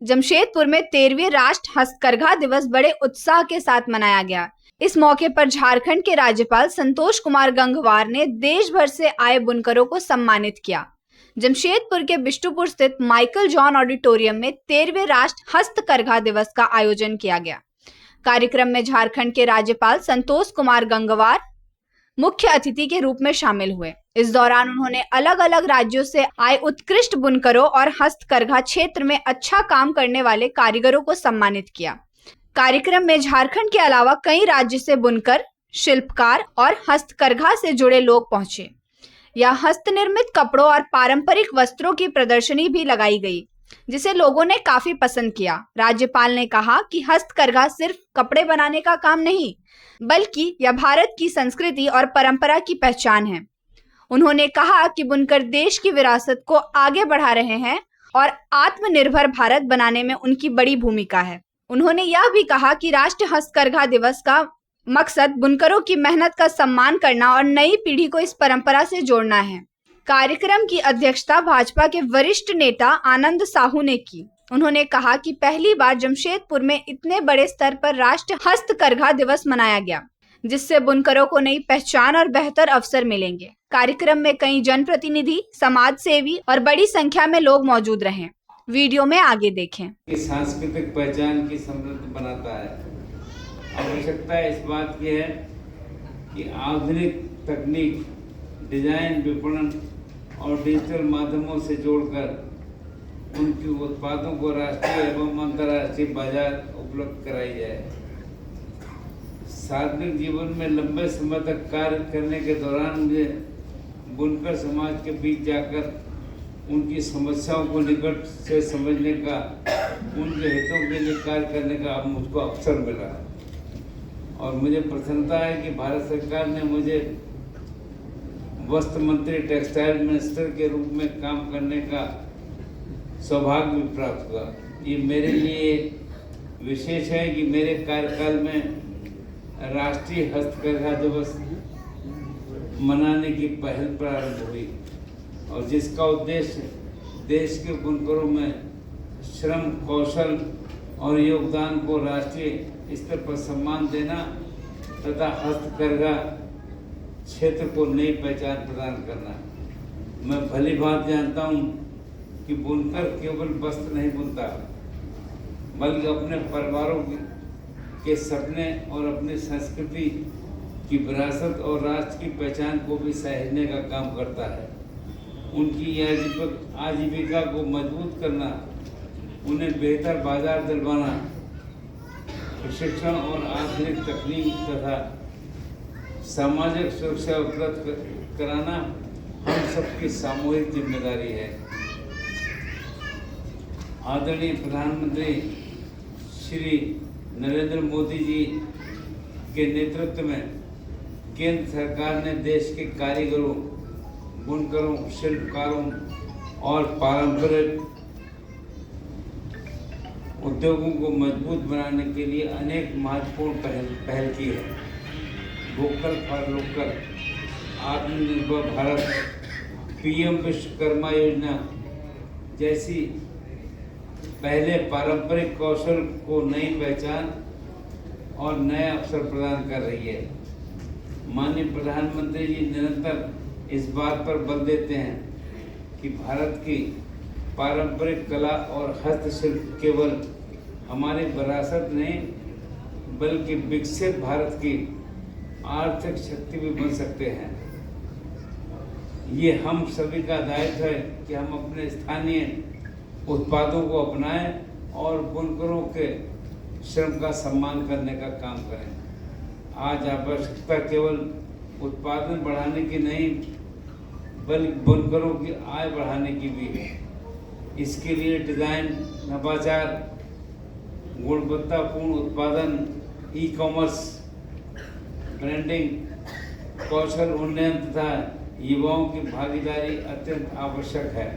जमशेदपुर में 13वीं राष्ट्र हस्तकरघा दिवस बड़े उत्साह के साथ मनाया गया। इस मौके पर झारखंड के राज्यपाल संतोष कुमार गंगवार ने देश भर से आए बुनकरों को सम्मानित किया। जमशेदपुर के बिष्टुपुर स्थित माइकल जॉन ऑडिटोरियम में 13वें राष्ट्र हस्तकरघा दिवस का आयोजन किया गया। कार्यक्रम में झारखंड के राज्यपाल संतोष कुमार गंगवार मुख्य अतिथि के रूप में शामिल हुए। इस दौरान उन्होंने अलग अलग राज्यों से आए उत्कृष्ट बुनकरों और हस्तकरघा क्षेत्र में अच्छा काम करने वाले कारीगरों को सम्मानित किया। कार्यक्रम में झारखंड के अलावा कई राज्य से बुनकर, शिल्पकार और हस्तकरघा से जुड़े लोग पहुंचे। यह हस्तनिर्मित कपड़ों और पारंपरिक वस्त्रों की प्रदर्शनी भी लगाई गई, जिसे लोगों ने काफी पसंद किया। राज्यपाल ने कहा कि हस्तकरघा सिर्फ कपड़े बनाने का काम नहीं, बल्कि यह भारत की संस्कृति और परंपरा की पहचान है। उन्होंने कहा कि बुनकर देश की विरासत को आगे बढ़ा रहे हैं और आत्मनिर्भर भारत बनाने में उनकी बड़ी भूमिका है। उन्होंने यह भी कहा कि राष्ट्रीय हस्तकरघा दिवस का मकसद बुनकरों की मेहनत का सम्मान करना और नई पीढ़ी को इस परंपरा से जोड़ना है। कार्यक्रम की अध्यक्षता भाजपा के वरिष्ठ नेता आनंद साहू ने की। उन्होंने कहा कि पहली बार जमशेदपुर में इतने बड़े स्तर पर राष्ट्रीय हस्तकरघा दिवस मनाया गया, जिससे बुनकरों को नई पहचान और बेहतर अवसर मिलेंगे। कार्यक्रम में कई जनप्रतिनिधि, समाज सेवी और बड़ी संख्या में लोग मौजूद रहे। वीडियो में आगे देखें। सांस्कृतिक पहचान की समृद्ध बनाता है। आवश्यकता इस बात की है कि आधुनिक तकनीक, डिजाइन, विपणन और डिजिटल माध्यमों से जोड़कर उनके उत्पादों को राष्ट्रीय एवं अंतर्राष्ट्रीय बाजार उपलब्ध कराई जाए। सार्वजनिक जीवन में लंबे समय तक कार्य करने के दौरान मुझे बुनकर समाज के बीच जाकर उनकी समस्याओं को निकट से समझने का, उनके हितों के लिए कार्य करने का अब मुझको अवसर मिला और मुझे प्रसन्नता है कि भारत सरकार ने मुझे वस्त्र मंत्री, टेक्सटाइल मिनिस्टर के रूप में काम करने का सौभाग्य भी प्राप्त हुआ। ये मेरे लिए विशेष है कि मेरे कार्यकाल में राष्ट्रीय हस्तकरघा दिवस मनाने की पहल प्रारंभ हुई और जिसका उद्देश्य देश के बुनकरों में श्रम, कौशल और योगदान को राष्ट्रीय स्तर पर सम्मान देना तथा हस्तकरघा क्षेत्र को नई पहचान प्रदान करना। मैं भली बात जानता हूँ कि बुनकर केवल वस्त्र नहीं बुनता, बल्कि अपने परिवारों के सपने और अपनी संस्कृति की विरासत और राष्ट्र की पहचान को भी सहेजने का काम करता है। उनकी आजीविका को मजबूत करना, उन्हें बेहतर बाजार दिलवाना, प्रशिक्षण और आधुनिक तकनीक तथा सामाजिक सुरक्षा उपलब्ध कराना हम सबकी सामूहिक जिम्मेदारी है। आदरणीय प्रधानमंत्री श्री नरेंद्र मोदी जी के नेतृत्व में केंद्र सरकार ने देश के कारीगरों, बुनकरों, शिल्पकारों और पारंपरिक उद्योगों को मजबूत बनाने के लिए अनेक महत्वपूर्ण पहल की है। वोकल फॉर लोकल, आत्मनिर्भर भारत, पीएम विश्वकर्मा योजना जैसी पहले पारंपरिक कौशल को नई पहचान और नए अवसर प्रदान कर रही है। माननीय प्रधानमंत्री जी निरंतर इस बात पर बल देते हैं कि भारत की पारंपरिक कला और हस्तशिल्प केवल हमारी विरासत नहीं, बल्कि विकसित भारत की आर्थिक शक्ति भी बन सकते हैं। ये हम सभी का दायित्व है कि हम अपने स्थानीय उत्पादों को अपनाएं और बुनकरों के श्रम का सम्मान करने का काम करें। आज आवश्यकता केवल उत्पादन बढ़ाने की नहीं, बल्कि बुनकरों की आय बढ़ाने की भी है। इसके लिए डिजाइन, नवाचार, गुणवत्तापूर्ण उत्पादन, ई-कॉमर्स, ब्रांडिंग, कौशल उन्नयन तथा युवाओं की भागीदारी अत्यंत आवश्यक है।